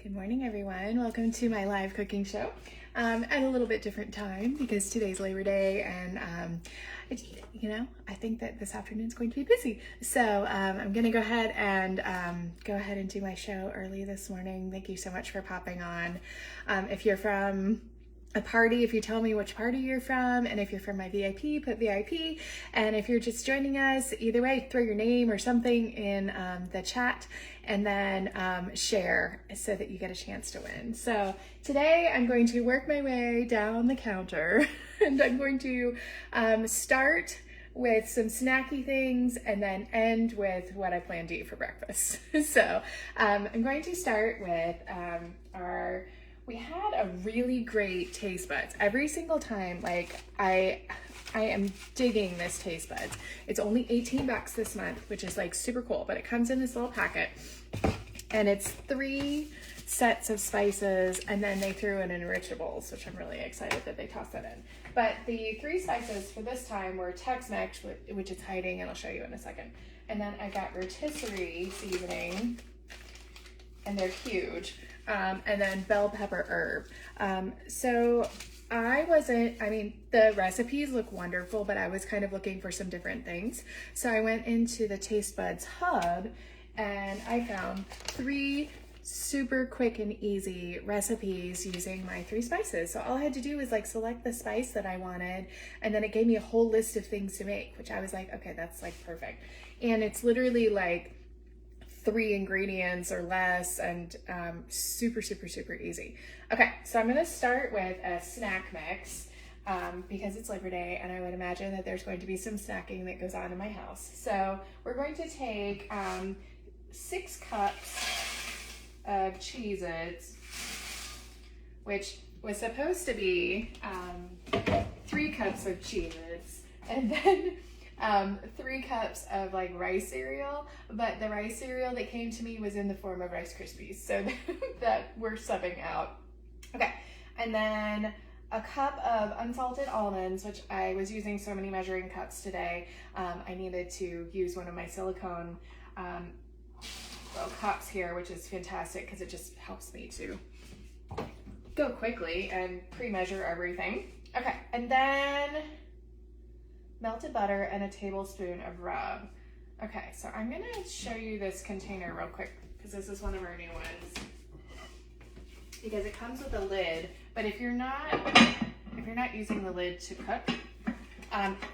Good morning, everyone. Welcome to my live cooking show at a little bit different time because today's Labor Day, and I think that this afternoon is going to be busy. So I'm going to go ahead and do my show early this morning. Thank you so much for popping on. If you're from a party, if you tell me which party you're from, and if you're from my VIP, put VIP, and if you're just joining us, either way, throw your name or something in the chat, and then share so that you get a chance to win. So today I'm going to work my way down the counter and I'm going to start with some snacky things and then end with what I plan to eat for breakfast. So I'm going to start with we had a really great taste buds. Every single time, like I am digging this taste buds. It's only $18 this month, which is like super cool, but it comes in this little packet and it's 3 sets of spices, and then they threw in enrichables, which I'm really excited that they tossed that in. But the 3 spices for this time were Tex-Mex, which is hiding, and I'll show you in a second. And then I got Rotisserie Seasoning, and they're huge. And then bell pepper herb. So the recipes look wonderful, but I was kind of looking for some different things. So I went into the Taste Buds Hub and I found 3 super quick and easy recipes using my 3 spices. So all I had to do was like select the spice that I wanted, and then it gave me a whole list of things to make, which I was like, okay, that's like perfect. And it's literally like 3 ingredients or less, and super, super, super easy. Okay, so I'm gonna start with a snack mix because it's Labor Day, and I would imagine that there's going to be some snacking that goes on in my house. So we're going to take 6 cups of Cheez-Its, which was supposed to be 3 cups of Cheez-Its, and then 3 cups of like rice cereal, but the rice cereal that came to me was in the form of Rice Krispies, so that we're subbing out. Okay, and then a cup of unsalted almonds, which I was using so many measuring cups today. I needed to use one of my silicone cups here, which is fantastic because it just helps me to go quickly and pre-measure everything. Okay, and then melted butter and a tablespoon of rub. Okay, so I'm gonna show you this container real quick because this is one of our new ones. Because it comes with a lid, but if you're not using the lid to cook,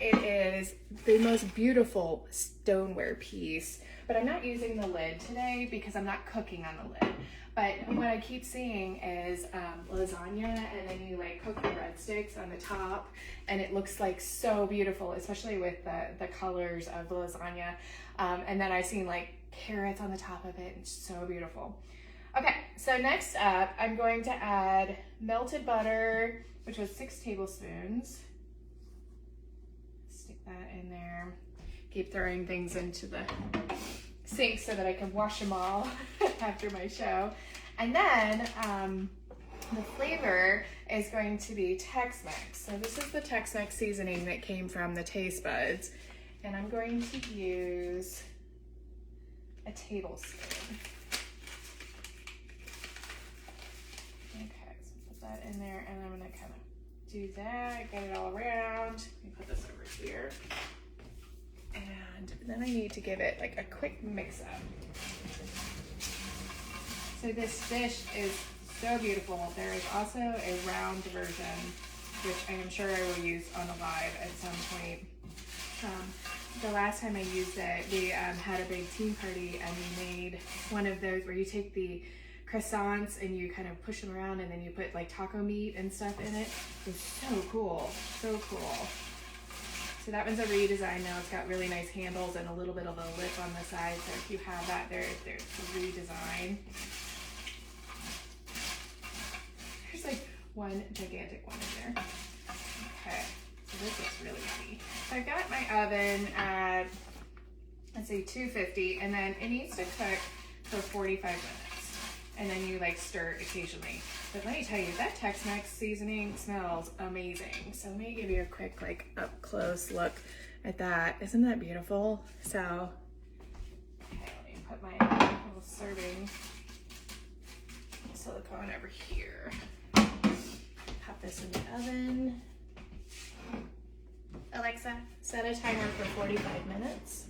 it is the most beautiful stoneware piece. But I'm not using the lid today because I'm not cooking on the lid. But what I keep seeing is lasagna, and then you like cook the breadsticks on the top, and it looks like so beautiful, especially with the colors of the lasagna. And then I've seen like carrots on the top of it, and it's so beautiful. Okay, so next up, I'm going to add melted butter, which was 6 tablespoons. Stick that in there. Keep throwing things into the sink so that I can wash them all after my show. And then the flavor is going to be Tex-Mex. So this is the Tex-Mex seasoning that came from the Taste Buds. And I'm going to use a tablespoon. Okay, so put that in there, and I'm gonna kind of do that, get it all around. Let me put this over here. And then I need to give it like a quick mix up. So this dish is so beautiful. There is also a round version, which I am sure I will use on a live at some point. The last time I used it, we had a big team party, and we made one of those where you take the croissants and you kind of push them around, and then you put like taco meat and stuff in it. It's so cool, so cool. So that one's a redesign now. It's got really nice handles and a little bit of a lip on the side. So if you have that, there's a redesign. There's like one gigantic one in there. Okay, so this looks really easy. So I've got my oven at, let's say 250, and then it needs to cook for 45 minutes. And then you like stir occasionally. But let me tell you, that Tex-Mex seasoning smells amazing. So let me give you a quick like up close look at that. Isn't that beautiful? So, okay, let me put my little serving on over here. Pop this in the oven. Alexa, set a timer for 45 minutes.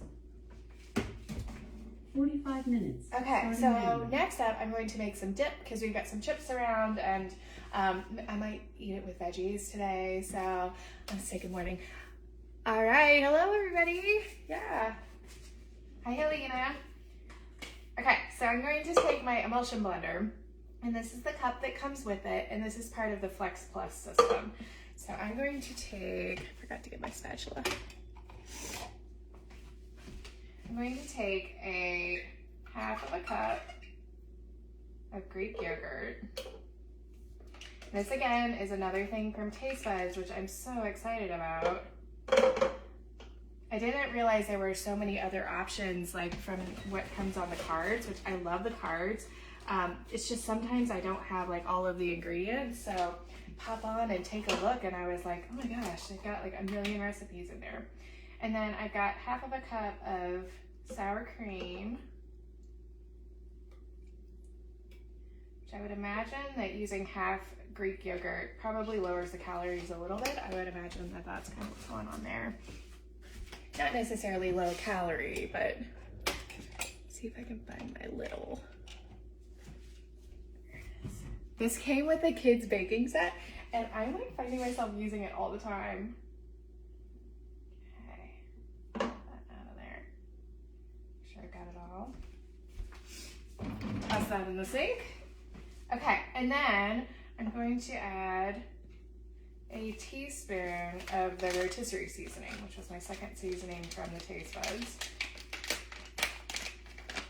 45 minutes. Okay, so next up, I'm going to make some dip because we've got some chips around, and I might eat it with veggies today, so let's say good morning. All right, hello everybody. Yeah. Hi, Helena. Okay, so I'm going to take my emulsion blender, and this is the cup that comes with it, and this is part of the Flex Plus system. So I'm going to take, I forgot to get my spatula. I'm going to take a half of a cup of Greek yogurt. This again is another thing from Taste Buds, which I'm so excited about. I didn't realize there were so many other options like from what comes on the cards, which I love the cards. It's just sometimes I don't have like all of the ingredients, so pop on and take a look, and I was like, oh my gosh, they've got like a million recipes in there. And then I've got half of a cup of sour cream, which I would imagine that using half Greek yogurt probably lowers the calories a little bit. I would imagine that that's kind of what's going on there. Not necessarily low calorie, but let's see if I can find my little. This came with a kid's baking set, and I'm like finding myself using it all the time. Okay, get that out of there. Make sure I got it all. Toss that in the sink. Okay, and then I'm going to add a teaspoon of the Rotisserie Seasoning, which was my second seasoning from the Taste Buds.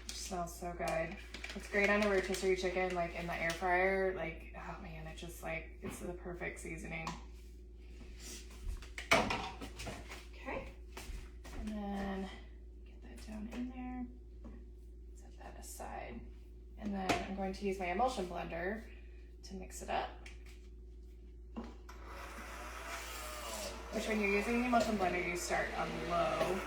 Which smells so good. It's great on a rotisserie chicken, like in the air fryer. Like, oh man, it just like, it's the perfect seasoning. Okay, and then get that down in there. Set that aside. And then I'm going to use my emulsion blender to mix it up. Which when you're using the emulsion blender, you start on low.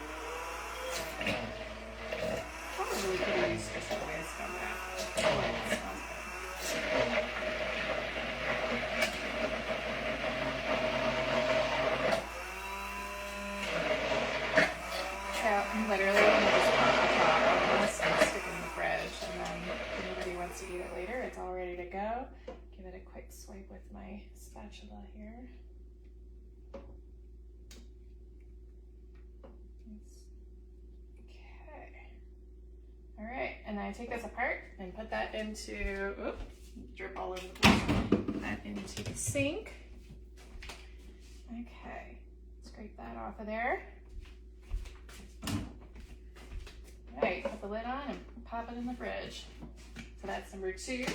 Probably could have used just a whisk on that. Oh, it smells good. So I'm literally going to just pop the top on this and stick it in the fridge, and then if anybody wants to eat it later, it's all ready to go. Give it a quick swipe with my spatula here. All right, and I take this apart and put that into, oops, drip all over the place, put that into the sink. Okay, scrape that off of there. All right, put the lid on and pop it in the fridge. So that's number 2.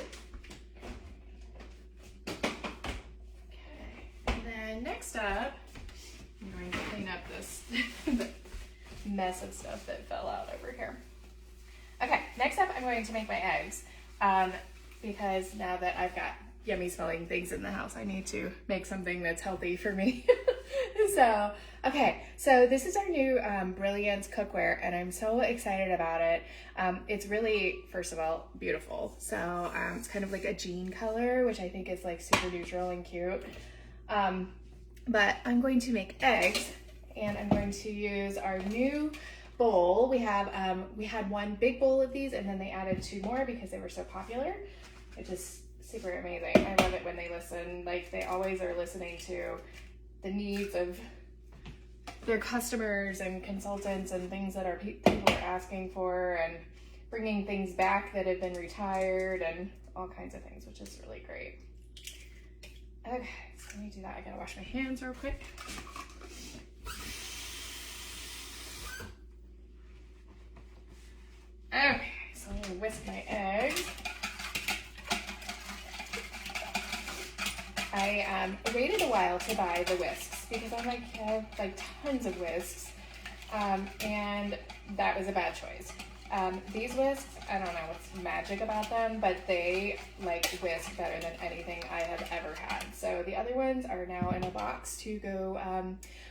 Okay, and then next up, I'm going to clean up this mess of stuff that fell out over here. Okay, next up I'm going to make my eggs because now that I've got yummy smelling things in the house, I need to make something that's healthy for me. So, okay, so this is our new Brilliance Cookware, and I'm so excited about it. It's really, first of all, beautiful. So it's kind of like a jean color, which I think is like super neutral and cute. But I'm going to make eggs, and I'm going to use our new bowl. We had one big bowl of these, and then they added 2 more because they were so popular. It's just super amazing. I love it when they listen. Like, they always are listening to the needs of their customers and consultants and things that people are asking for, and bringing things back that have been retired and all kinds of things, which is really great. Okay, so let me do that. I gotta wash my hands real quick. Okay, so I'm gonna whisk my eggs. I waited a while to buy the whisks because I'm like, I have like tons of whisks, and that was a bad choice. These whisks, I don't know what's magic about them, but they like whisk better than anything I have ever had. So the other ones are now in a box to go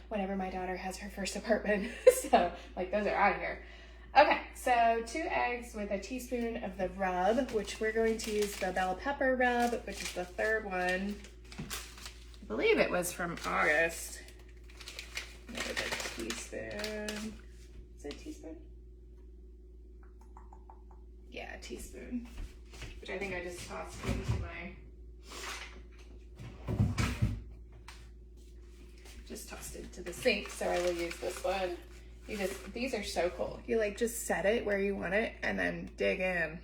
whenever my daughter has her first apartment. So like those are out of here. Okay, so 2 eggs with a teaspoon of the rub, which we're going to use the bell pepper rub, which is the 3rd one. I believe it was from August. With a teaspoon. Is it a teaspoon? Yeah, a teaspoon. Which I think I just tossed into my... Just tossed into the sink, so I will use this one. These are so cool. You like just set it where you want it and then dig in.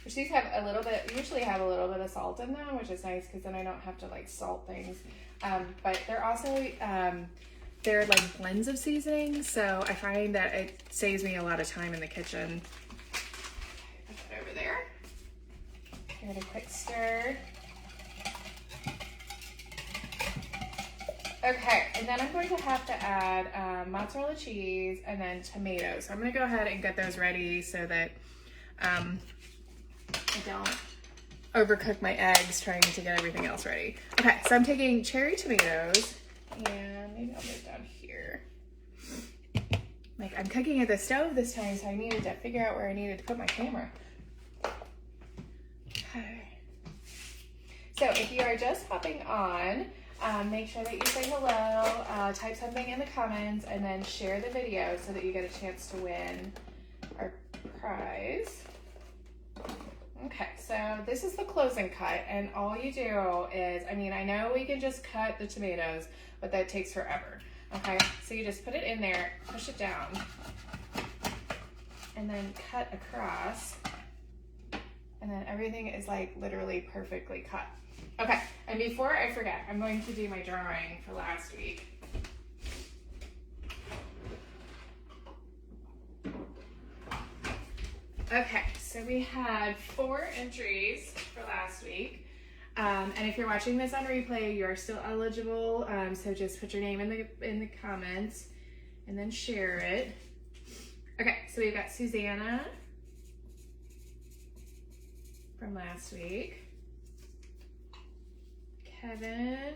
Which these have a little bit, usually have a little bit of salt in them, which is nice because then I don't have to like salt things. But they're also, they're like blends of seasoning, so I find that it saves me a lot of time in the kitchen. Put that over there. Give it a quick stir. Okay, and then I'm going to have to add mozzarella cheese and then tomatoes. So I'm going to go ahead and get those ready so that I don't overcook my eggs trying to get everything else ready. Okay, so I'm taking cherry tomatoes and maybe I'll move down here. Like I'm cooking at the stove this time, so I needed to figure out where I needed to put my camera. Okay. So if you are just hopping on, make sure that you say hello, type something in the comments, and then share the video so that you get a chance to win our prize. Okay, so this is the closing cut, and all you do is, I mean, I know we can just cut the tomatoes, but that takes forever. Okay, so you just put it in there, push it down, and then cut across, and then everything is like literally perfectly cut. Okay, and before I forget, I'm going to do my drawing for last week. Okay, so we had 4 entries for last week. And if you're watching this on replay, you are still eligible. So just put your name in the comments and then share it. Okay, so we've got Susanna from last week. Kevin,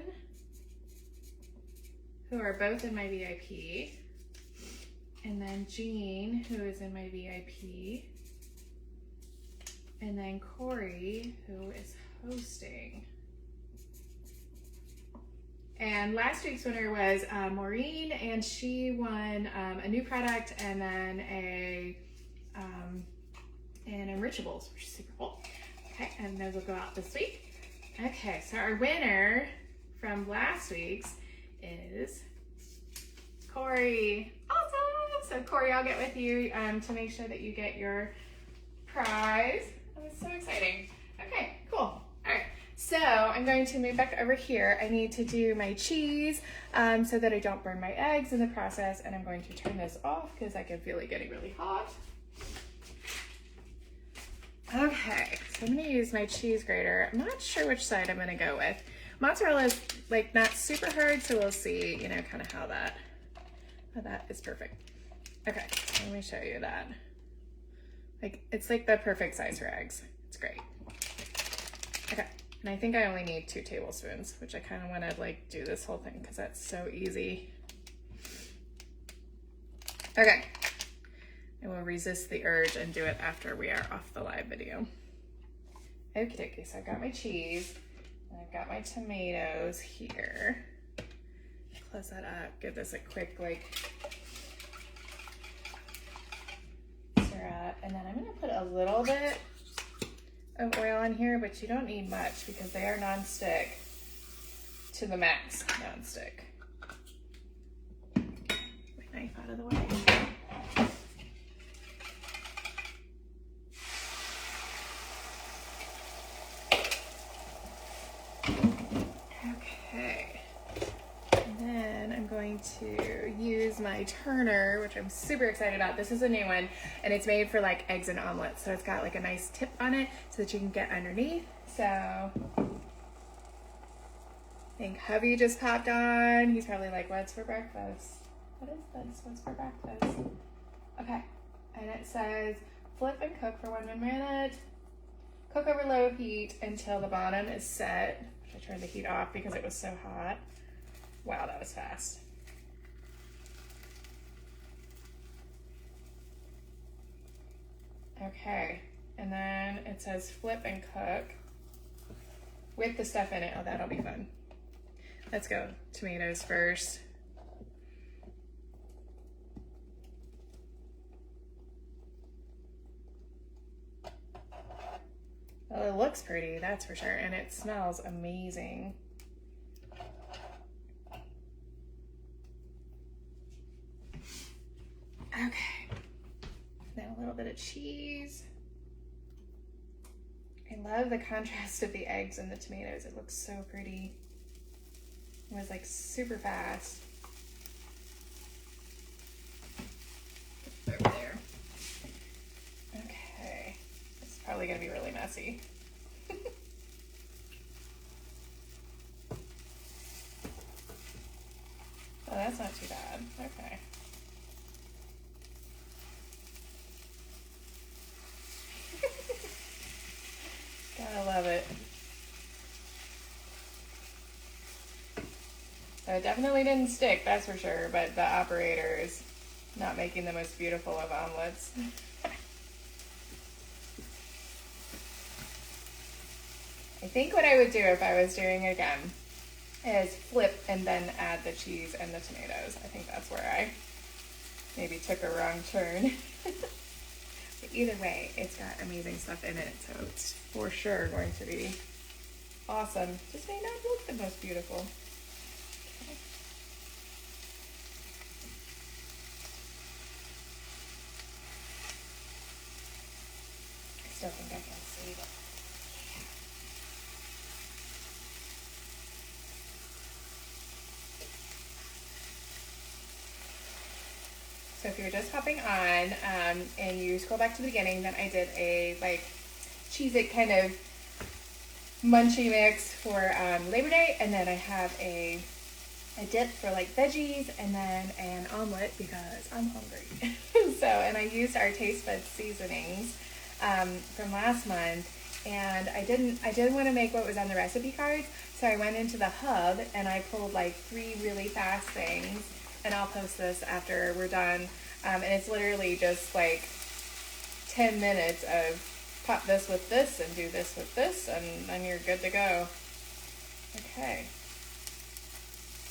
who are both in my VIP, and then Jean, who is in my VIP, and then Corey, who is hosting. And last week's winner was Maureen, and she won a new product and then an Enrichables, which is super cool. Okay, and those will go out this week. Okay, so our winner from last week's is Corey. Awesome! So Corey, I'll get with you to make sure that you get your prize. That was so exciting. Okay, cool. All right, so I'm going to move back over here. I need to do my cheese so that I don't burn my eggs in the process, and I'm going to turn this off because I can feel it getting really hot. Okay, so I'm gonna use my cheese grater. I'm not sure which side I'm gonna go with. Mozzarella is like not super hard, so we'll see, you know, kind of how that is perfect. Okay, so let me show you that. Like, it's like the perfect size for eggs. It's great. Okay, and I think I only need 2 tablespoons, which I kind of want to like do this whole thing because that's so easy. Okay. I will resist the urge and do it after we are off the live video. Okay, so I've got my cheese, and I've got my tomatoes here. Close that up, give this a quick like stir up, and then I'm gonna put a little bit of oil on here, but you don't need much because they are non-stick to the max non-stick. My knife out of the way. To use my turner, which I'm super excited about. This is a new one, and it's made for like eggs and omelets, so it's got like a nice tip on it so that you can get underneath. So I think hubby just popped on. He's probably like, what's for breakfast? What is this? What's for breakfast? Okay, and it says flip and cook for 1 minute. Cook over low heat until the bottom is set. I turned the heat off because it was so hot. Wow, that was fast. Okay, and then it says flip and cook with the stuff in it. Oh, that'll be fun. Let's go tomatoes first. Well, it looks pretty, that's for sure, and it smells amazing. Okay, then a little bit of cheese. I love the contrast of the eggs and the tomatoes. It looks so pretty. It was like super fast. Over there. Okay, this is probably gonna be really messy. Oh, that's not too bad. Okay. Gotta love it. So it definitely didn't stick, that's for sure, but the operator is not making the most beautiful of omelets. I think what I would do if I was doing it again is flip and then add the cheese and the tomatoes. I think that's where I maybe took a wrong turn. But either way, it's got amazing stuff in it, so it's for sure going to be awesome. Just may not look the most beautiful. Okay. I still think I can save it. So if you're just hopping on and you scroll back to the beginning, then I did a like Cheez-It kind of munchie mix for Labor Day, and then I have a dip for like veggies, and then an omelet because I'm hungry. So, and I used our taste bud seasonings from last month, and I didn't want to make what was on the recipe cards, so I went into the hub and I pulled like 3 really fast things. And I'll post this after we're done. And it's literally just like 10 minutes of pop this with this and do this with this, and then you're good to go. Okay.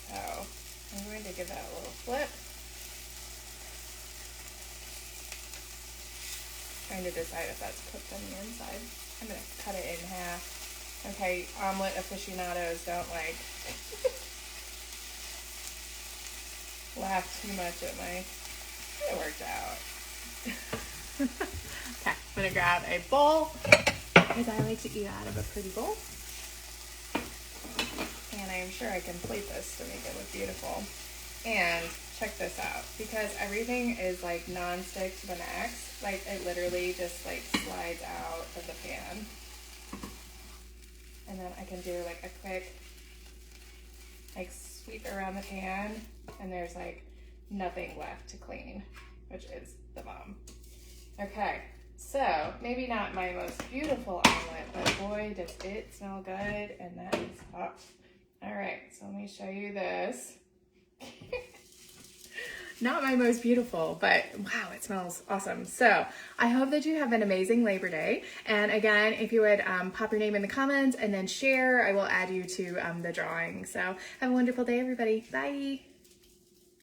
So I'm going to give that a little flip. Trying to decide if that's cooked on the inside. I'm going to cut it in half. Okay, omelet aficionados don't like laugh too much at my, it worked out. Okay, I'm gonna grab a bowl because I like to eat out of a pretty bowl. And I'm sure I can plate this to make it look beautiful. And check this out, because everything is like non-stick to the max, like it literally just like slides out of the pan. And then I can do like a quick like sweep around the pan, and there's like nothing left to clean, which is the bomb. Okay, so maybe not my most beautiful omelet, but boy does it smell good, and that is hot. All right, so let me show you this. Not my most beautiful, but wow, it smells awesome. So I hope that you have an amazing Labor Day. And again, if you would pop your name in the comments and then share, I will add you to the drawing. So have a wonderful day, everybody. Bye.